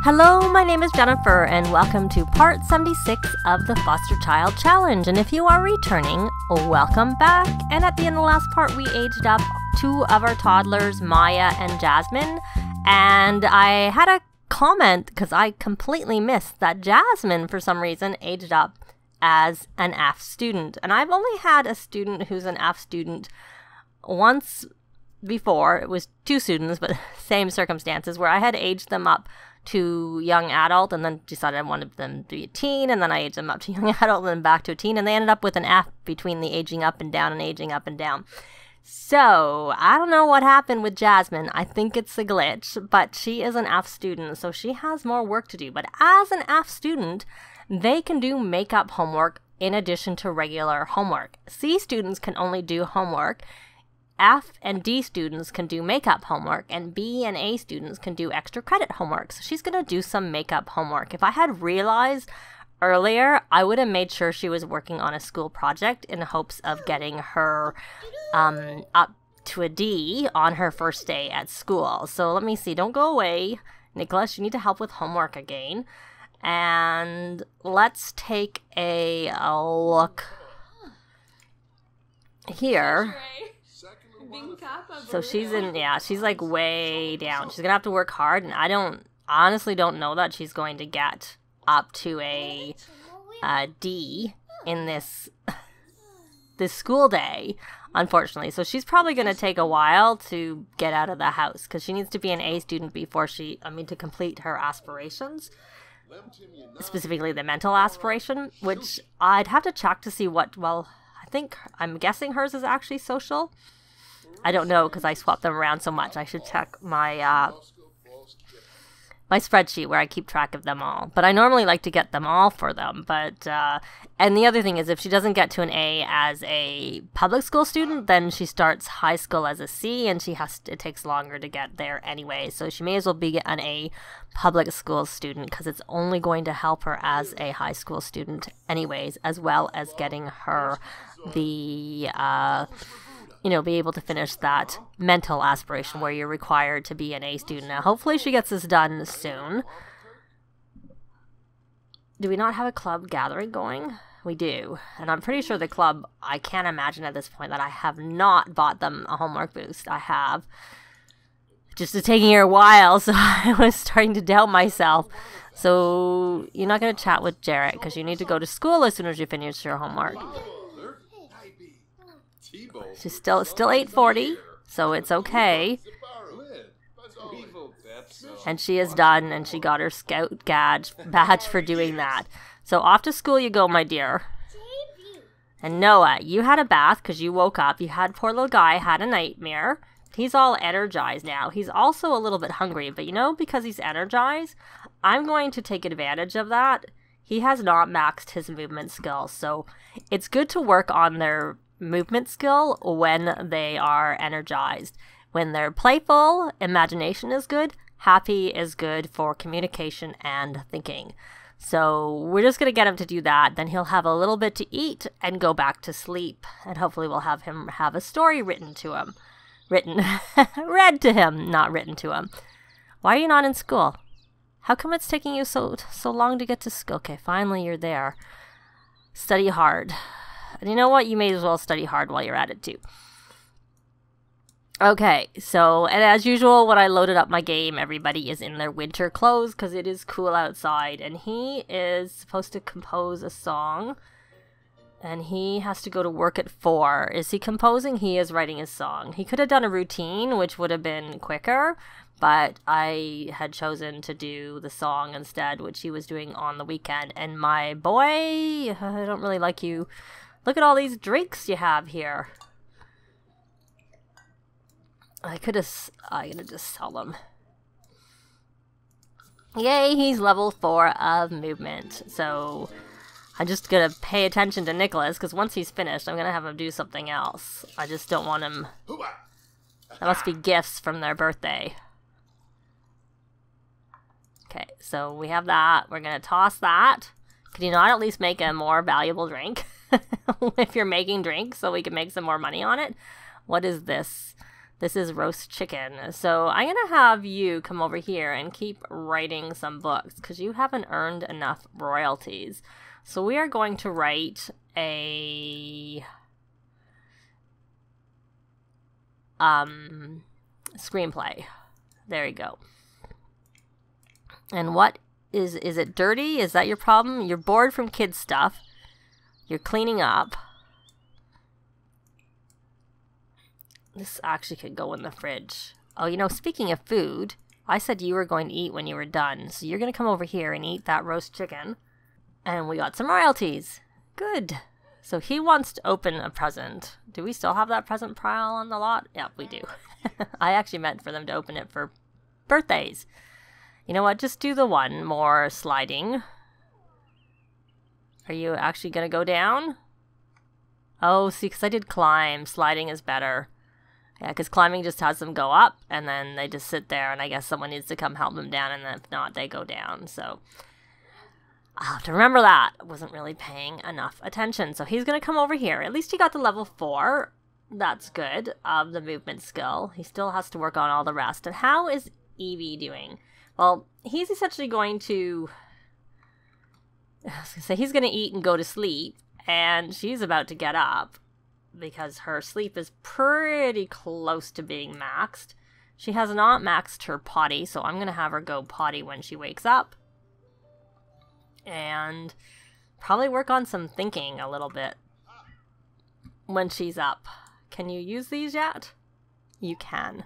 Hello, my name is Jennifer, and welcome to part 76 of the Foster Child Challenge. And if you are returning, welcome back. And at the end of the last part, we aged up two of our toddlers, Maya and Jasmine. And I had a comment, because I completely missed that Jasmine, for some reason, aged up as an F student. And I've only had a student who's an F student once before. It was two students, but same circumstances, where I had aged them up to young adult and then decided I wanted them to be a teen, and then I aged them up to young adult and then back to a teen, and they ended up with an F between the aging up and down and aging up and down. So I don't know what happened with Jasmine. I think it's a glitch, but she is an F student, so she has more work to do. But as an F student, they can do makeup homework in addition to regular homework. C students can only do homework. F and D students can do makeup homework, and B and A students can do extra credit homework. So she's going to do some makeup homework. If I had realized earlier, I would have made sure she was working on a school project in hopes of getting her up to a D on her first day at school. So let me see. Don't go away, Nicholas. You need to help with homework again. And let's take a look here. So she's she's like way down. She's gonna have to work hard, and I honestly don't know that she's going to get up to a D in this school day, unfortunately. So she's probably gonna take a while to get out of the house, because she needs to be an A student before to complete her aspirations, specifically the mental aspiration, which I'd have to check to see I'm guessing hers is actually social. I don't know, because I swap them around so much. I should check my my spreadsheet where I keep track of them all. But I normally like to get them all for them. But and the other thing is, if she doesn't get to an A as a public school student, then she starts high school as a C, and it takes longer to get there anyway. So she may as well be an A public school student, because it's only going to help her as a high school student anyways, as well as getting her the be able to finish that mental aspiration where you're required to be an A student. Now, hopefully she gets this done soon. Do we not have a club gathering going? We do. And I'm pretty sure the club, I can't imagine at this point that I have not bought them a homework boost. I have. Just taking her a while, so I was starting to doubt myself. So you're not going to chat with Jarrett, because you need to go to school as soon as you finish your homework. She's still 8:40, so it's okay. And she is done, and she got her scout badge for doing that. So off to school you go, my dear. And Noah, you had a bath because you woke up. Poor little guy had a nightmare. He's all energized now. He's also a little bit hungry, but because he's energized, I'm going to take advantage of that. He has not maxed his movement skills, so it's good to work on their movement skill when they are energized. When they're playful, imagination is good. Happy is good for communication and thinking. So we're just going to get him to do that. Then he'll have a little bit to eat and go back to sleep. And hopefully we'll have him have a story read to him. Read to him, not written to him. Why are you not in school? How come it's taking you so long to get to school? Okay, finally you're there. Study hard. And you know what? You may as well study hard while you're at it, too. Okay, so, and as usual, when I loaded up my game, everybody is in their winter clothes, because it is cool outside. And he is supposed to compose a song, and he has to go to work at 4. Is he composing? He is writing his song. He could have done a routine, which would have been quicker, but I had chosen to do the song instead, which he was doing on the weekend. And my boy, I don't really like you. Look at all these drinks you have here. I'm gonna just sell them. Yay, he's level 4 of movement. So I'm just gonna pay attention to Nicholas, because once he's finished, I'm gonna have him do something else. I just don't want him. That must be gifts from their birthday. Okay, so we have that. We're gonna toss that. Could you not at least make a more valuable drink? If you're making drinks, so we can make some more money on it. What is this? This is roast chicken. So I'm going to have you come over here and keep writing some books because you haven't earned enough royalties. So we are going to write a screenplay. There you go. And what is it dirty? Is that your problem? You're bored from kids stuff. You're cleaning up. This actually could go in the fridge. Oh, you know, speaking of food, I said you were going to eat when you were done. So you're going to come over here and eat that roast chicken. And we got some royalties. Good. So he wants to open a present. Do we still have that present pile on the lot? Yeah, we do. I actually meant for them to open it for birthdays. You know what? Just do the one more sliding. Are you actually going to go down? Oh, see, because I did climb. Sliding is better. Yeah, because climbing just has them go up, and then they just sit there, and I guess someone needs to come help them down, and if not, they go down. So I'll have to remember that. I wasn't really paying enough attention. So he's going to come over here. At least he got to level 4. That's good, of the movement skill. He still has to work on all the rest. And how is Evie doing? Well, he's essentially going to... I was going to say he's going to eat and go to sleep, and she's about to get up because her sleep is pretty close to being maxed. She has not maxed her potty, so I'm going to have her go potty when she wakes up. And probably work on some thinking a little bit when she's up. Can you use these yet? You can.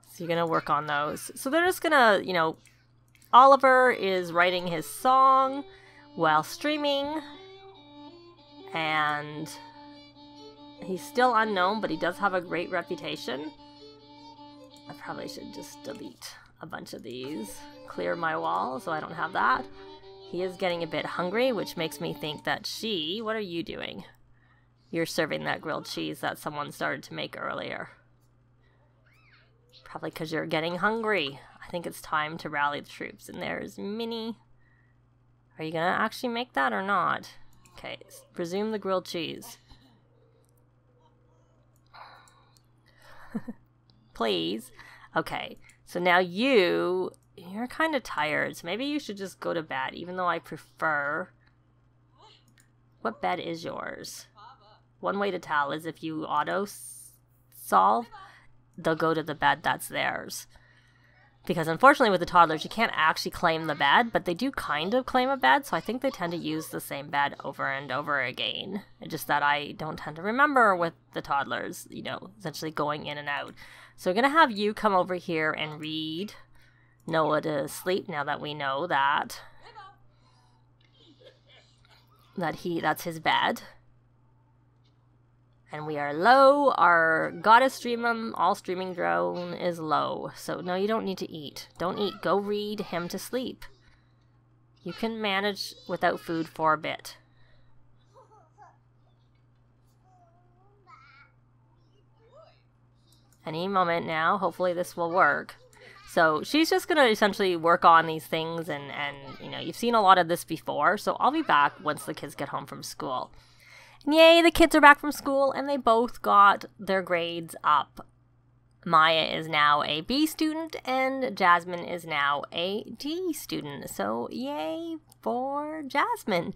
So you're going to work on those. So they're just going to, you know, Oliver is writing his song while streaming. And he's still unknown, but he does have a great reputation. I probably should just delete a bunch of these. Clear my wall so I don't have that. He is getting a bit hungry, which makes me think that what are you doing? You're serving that grilled cheese that someone started to make earlier. Probably because you're getting hungry. I think it's time to rally the troops. And there's Minnie. Are you going to actually make that or not? Okay, presume the grilled cheese. Please. Okay, so now you're kind of tired. So maybe you should just go to bed, even though I prefer... What bed is yours? One way to tell is if you auto-solve, they'll go to the bed that's theirs. Because unfortunately with the toddlers, you can't actually claim the bed, but they do kind of claim a bed, so I think they tend to use the same bed over and over again. It's just that I don't tend to remember with the toddlers, you know, essentially going in and out. So we're going to have you come over here and read Noah to sleep now that we know that that's his bed. And we are low. Our goddess stream, all streaming drone is low. So no, you don't need to eat. Don't eat. Go read him to sleep. You can manage without food for a bit. Any moment now. Hopefully this will work. So she's just going to essentially work on these things. And you know, you've seen a lot of this before. So I'll be back once the kids get home from school. Yay, the kids are back from school, and they both got their grades up. Maya is now a B student, and Jasmine is now a D student. So, yay for Jasmine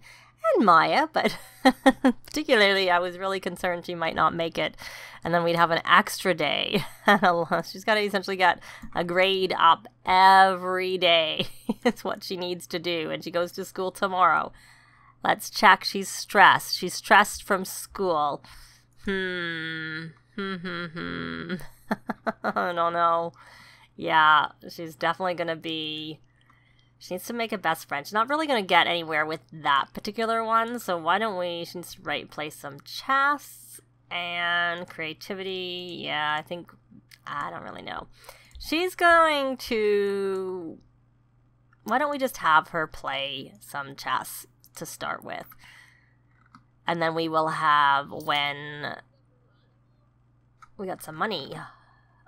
and Maya, but particularly I was really concerned she might not make it, and then we'd have an extra day. She's got to essentially get a grade up every day. It's what she needs to do, and she goes to school tomorrow. Let's check. She's stressed. She's stressed from school. I don't know. Yeah, she's definitely going to be... She needs to make a best friend. She's not really going to get anywhere with that particular one. So why don't we... She needs to play some chess and creativity. Yeah, I think... I don't really know. She's going to... Why don't we just have her play some chess to start with, and then we will have when we got some money.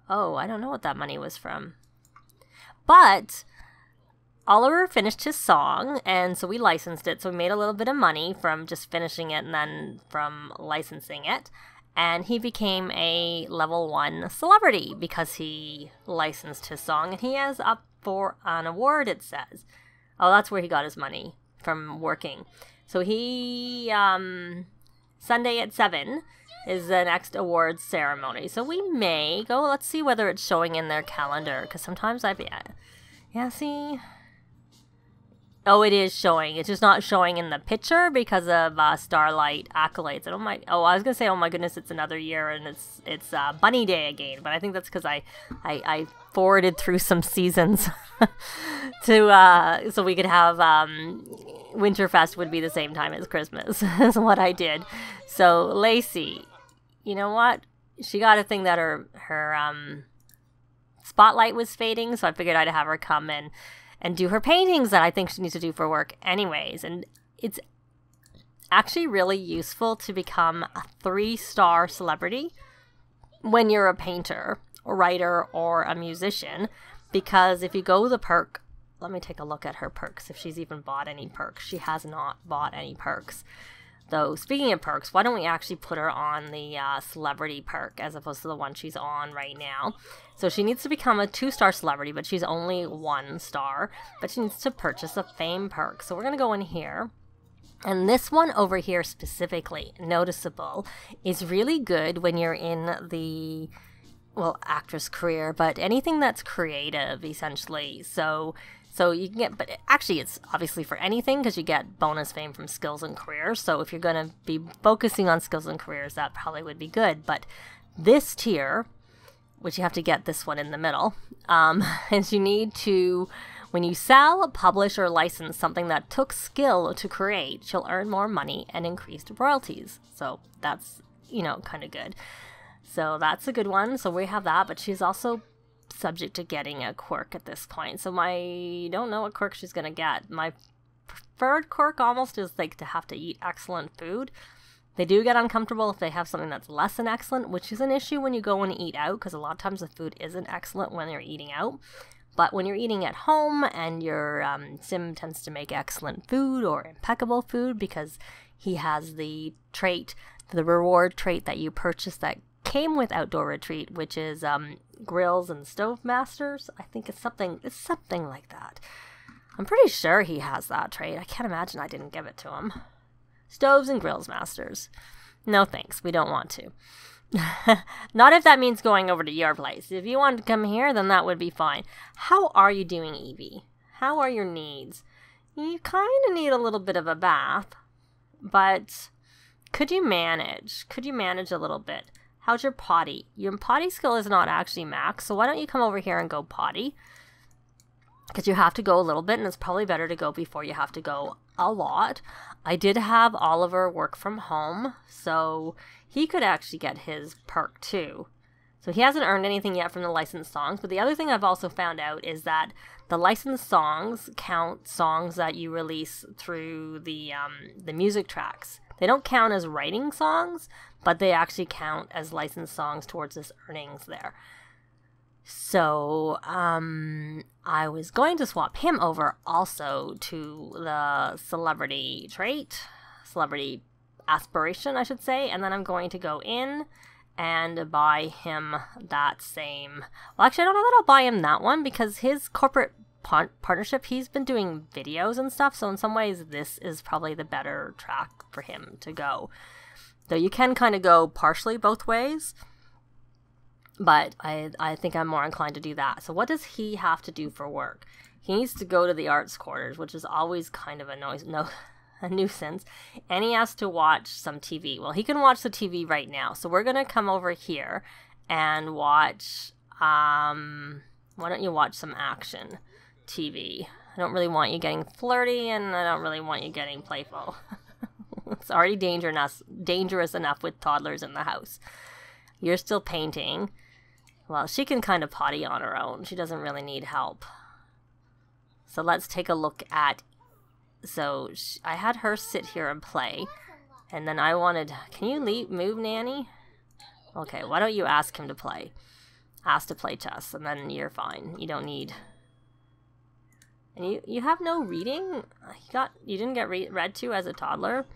Oh, I don't know what that money was from, but Oliver finished his song, and so we licensed it, so we made a little bit of money from just finishing it and then from licensing it. And he became a level 1 celebrity because he licensed his song. And he is up for an award, it says. Oh, that's where he got his money from working. So he, Sunday at 7 is the next awards ceremony. So we may go, let's see whether it's showing in their calendar. Because sometimes yeah, see... Oh, it is showing. It's just not showing in the picture because of Starlight accolades. And I was gonna say, oh my goodness, it's another year and it's Bunny Day again. But I think that's because I forwarded through some seasons to so we could have Winterfest would be the same time as Christmas. Is what I did. So Lacey, you know what? She got a thing that her spotlight was fading, so I figured I'd have her come in and do her paintings that I think she needs to do for work anyways. And it's actually really useful to become a 3-star celebrity when you're a painter, a writer, or a musician. Because if you go the perk, let me take a look at her perks, if she's even bought any perks. She has not bought any perks. Though, speaking of perks, why don't we actually put her on the celebrity perk as opposed to the one she's on right now. So she needs to become a 2-star celebrity, but she's only 1 star. But she needs to purchase a fame perk. So we're going to go in here. And this one over here specifically, noticeable, is really good when you're in the, well, actress career, but anything that's creative, essentially. So you can get, but actually it's obviously for anything because you get bonus fame from skills and careers. So if you're going to be focusing on skills and careers, that probably would be good. But this tier, which you have to get this one in the middle, is you need to, when you sell, publish, or license something that took skill to create, you'll earn more money and increased royalties. So that's, kind of good. So that's a good one. So we have that, but she's also subject to getting a quirk at this point. So don't know what quirk she's gonna get. My preferred quirk almost is like to have to eat excellent food. They do get uncomfortable if they have something that's less than excellent, which is an issue when you go and eat out, because a lot of times the food isn't excellent when you're eating out. But when you're eating at home and your sim tends to make excellent food or impeccable food because he has the trait, the reward trait that you purchased that came with Outdoor Retreat, which is Grills and Stove Masters. I think it's something like that. I'm pretty sure he has that trait. I can't imagine I didn't give it to him. Stoves and Grills Masters. No thanks, we don't want to. Not if that means going over to your place. If you want to come here, then that would be fine. How are you doing, Evie? How are your needs? You kind of need a little bit of a bath, but could you manage? Could you manage a little bit? How's your potty? Your potty skill is not actually max, so why don't you come over here and go potty? Because you have to go a little bit, and it's probably better to go before you have to go a lot. I did have Oliver work from home, so he could actually get his perk too. So he hasn't earned anything yet from the licensed songs, but the other thing I've also found out is that the licensed songs count songs that you release through the music tracks. They don't count as writing songs, but they actually count as licensed songs towards this earnings there. So, I was going to swap him over also to the celebrity trait, celebrity aspiration, I should say, and then I'm going to go in and buy him that same, well, actually, I don't know that I'll buy him that one because his corporate partnership, he's been doing videos and stuff, so in some ways this is probably the better track for him to go. Though you can kind of go partially both ways, but I think I'm more inclined to do that. So what does he have to do for work? He needs to go to the arts quarters, which is always kind of a nuisance, and he has to watch some TV. Well, he can watch the TV right now, so we're going to come over here and watch, why don't you watch some action TV? I don't really want you getting flirty, and I don't really want you getting playful. It's already dangerous enough with toddlers in the house. You're still painting. Well, she can kind of potty on her own. She doesn't really need help. So let's take a look at... So I had her sit here and play. And then I wanted... Can you move, Nanny? Okay, why don't you ask him to play? Ask to play chess, and then you're fine. You don't need... And you have no reading? You didn't get read to as a toddler?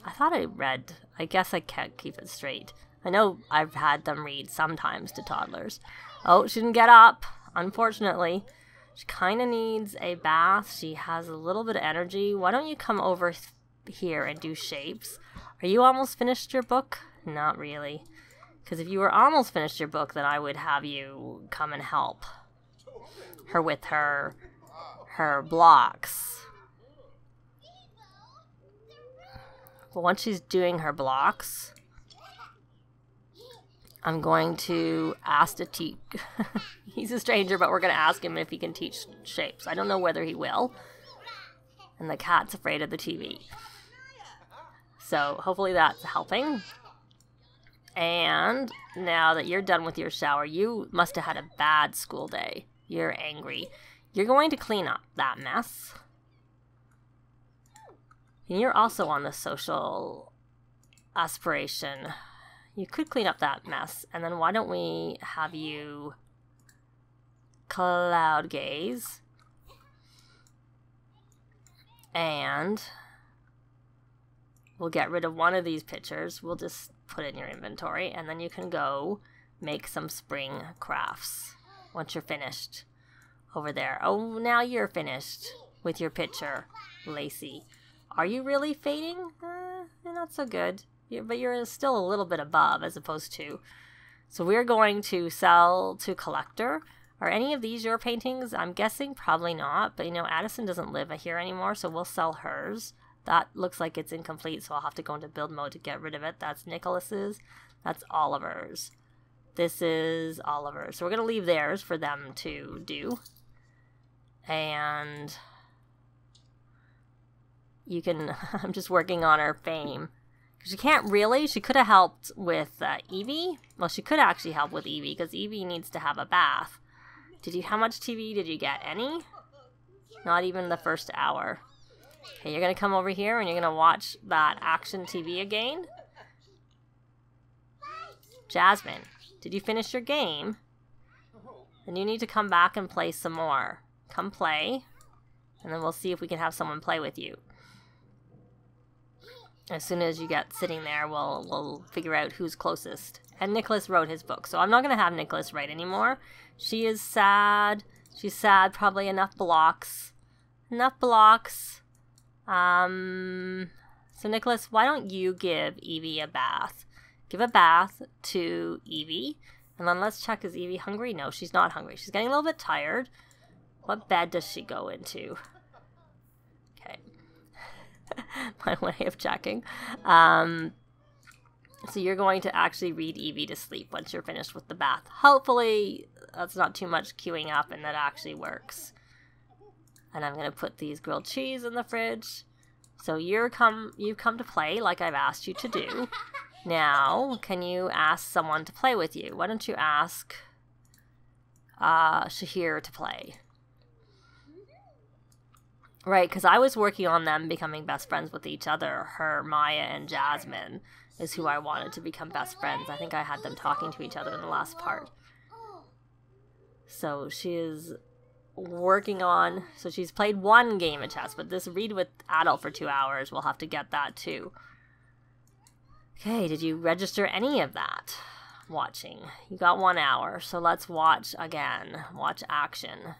I thought I read. I guess I can't keep it straight. I know I've had them read sometimes to toddlers. Oh, she didn't get up, unfortunately. She kind of needs a bath. She has a little bit of energy. Why don't you come over here and do shapes? Are you almost finished your book? Not really. Because if you were almost finished your book, then I would have you come and help her with her blocks. But once she's doing her blocks, I'm going to ask to teach. He's a stranger, but we're going to ask him if he can teach shapes. I don't know whether he will. And the cat's afraid of the TV. So hopefully that's helping. And now that you're done with your shower, you must have had a bad school day. You're angry. You're going to clean up that mess. And you're also on the social aspiration. You could clean up that mess. And then why don't we have you cloud gaze. And we'll get rid of one of these pictures. We'll just put it in your inventory. And then you can go make some spring crafts once you're finished over there. Oh, now you're finished with your picture, Lacey. Are you really fading? You're not so good. But you're still a little bit above as opposed to. So we're going to sell to collector. Are any of these your paintings? I'm guessing probably not. But, you know, Addison doesn't live here anymore, so we'll sell hers. That looks like it's incomplete, so I'll have to go into build mode to get rid of it. That's Nicholas's. That's Oliver's. This is Oliver's. So we're going to leave theirs for them to do. And you can... I'm just working on her fame. She can't really. She could have helped with Evie. Well, she could actually help with Evie because Evie needs to have a bath. How much TV did you get? Any? Not even the first hour. Okay, you're going to come over here and you're going to watch that action TV again. Jasmine, did you finish your game? Then you need to come back and play some more. Come play. And then we'll see if we can have someone play with you. As soon as you get sitting there, we'll figure out who's closest. And Nicholas wrote his book, so I'm not going to have Nicholas write anymore. She is sad. She's sad. Probably enough blocks. Enough blocks. So Nicholas, why don't you give Evie a bath? Give a bath to Evie. And then let's check, is Evie hungry? No, she's not hungry. She's getting a little bit tired. What bed does she go into? Okay. My way of checking. So you're going to actually read Evie to sleep once you're finished with the bath. Hopefully that's not too much queuing up and that actually works. And I'm going to put these grilled cheese in the fridge. So you've come to play like I've asked you to do. Now, can you ask someone to play with you? Why don't you ask Shahir to play? Right, because I was working on them becoming best friends with each other. Her, Maya, and Jasmine is who I wanted to become best friends. I think I had them talking to each other in the last part. So she is working on... So she's played one game of chess, but this read with adult for 2 hours, we'll have to get that too. Okay, did you register any of that? Watching. You got 1 hour, so let's watch again. Watch action.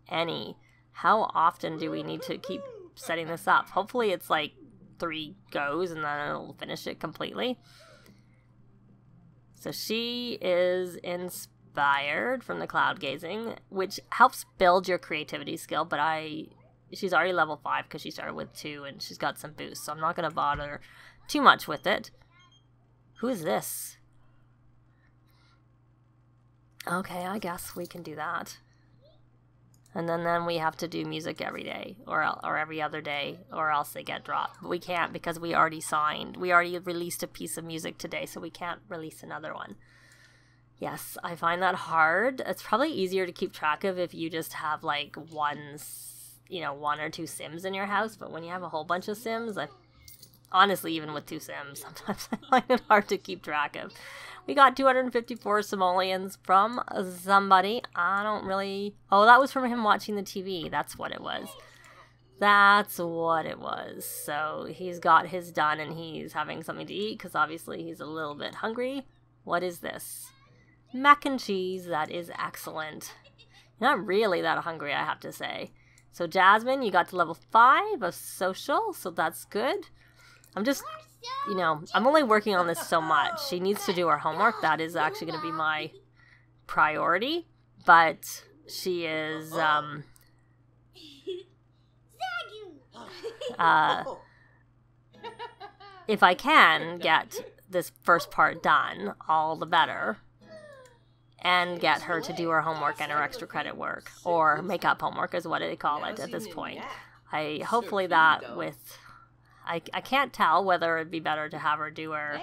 Any... How often do we need to keep setting this up? Hopefully it's like 3 goes and then it'll finish it completely. So she is inspired from the cloud gazing, which helps build your creativity skill, but she's already level 5 because she started with 2 and she's got some boosts, so I'm not going to bother too much with it. Who is this? Okay, I guess we can do that. And then we have to do music every day or every other day or else they get dropped. But we can't because we already signed. We already released a piece of music today, so we can't release another one. Yes, I find that hard. It's probably easier to keep track of if you just have like one or 2 Sims in your house. But when you have a whole bunch of Sims, honestly, even with 2 Sims, sometimes I find it hard to keep track of. We got 254 simoleons from somebody. I don't really... Oh, that was from him watching the TV. That's what it was. That's what it was. So he's got his done and he's having something to eat because obviously he's a little bit hungry. What is this? Mac and cheese. That is excellent. Not really that hungry, I have to say. So Jasmine, you got to level 5 of social, so that's good. I'm just, you know, I'm only working on this so much. She needs to do her homework. That is actually going to be my priority. But she is, if I can get this first part done, all the better. And get her to do her homework and her extra credit work. Or make-up homework is what they call it at this point. Hopefully that with... I can't tell whether it'd be better to have her do her...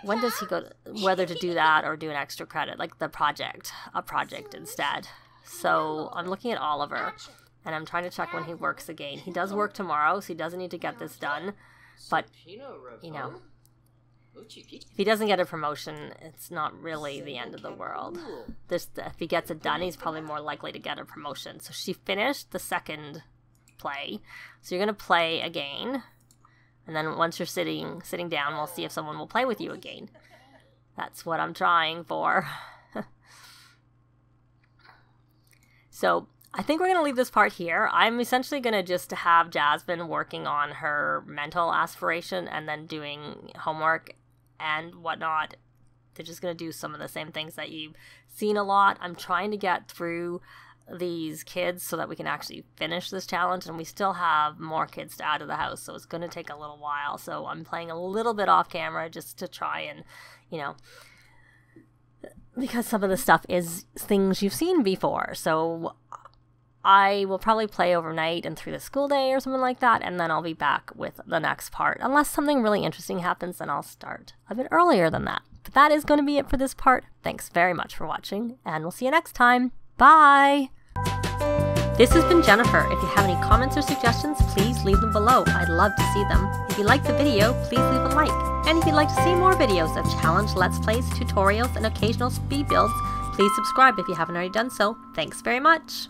When does he go... Whether to do that or do an extra credit. Like a project instead. So I'm looking at Oliver. And I'm trying to check when he works again. He does work tomorrow, so he doesn't need to get this done. But, you know... If he doesn't get a promotion, it's not really the end of the world. If he gets it done, he's probably more likely to get a promotion. So she finished the second play. So you're going to play again. And then once you're sitting down, we'll see if someone will play with you again. That's what I'm trying for. So I think we're going to leave this part here. I'm essentially going to just have Jasmine working on her mental aspiration and then doing homework and whatnot. They're just going to do some of the same things that you've seen a lot. I'm trying to get through these kids so that we can actually finish this challenge, and we still have more kids to add to the house, so it's going to take a little while. So I'm playing a little bit off camera just to try and, you know, because some of the stuff is things you've seen before. So I will probably play overnight and through the school day or something like that, and then I'll be back with the next part. Unless something really interesting happens, then I'll start a bit earlier than that. But that is going to be it for this part. Thanks very much for watching, and we'll see you next time. Bye! This has been Jennifer. If you have any comments or suggestions, please leave them below. I'd love to see them. If you liked the video, please leave a like. And if you'd like to see more videos of challenge, let's plays, tutorials, and occasional speed builds, please subscribe if you haven't already done so. Thanks very much!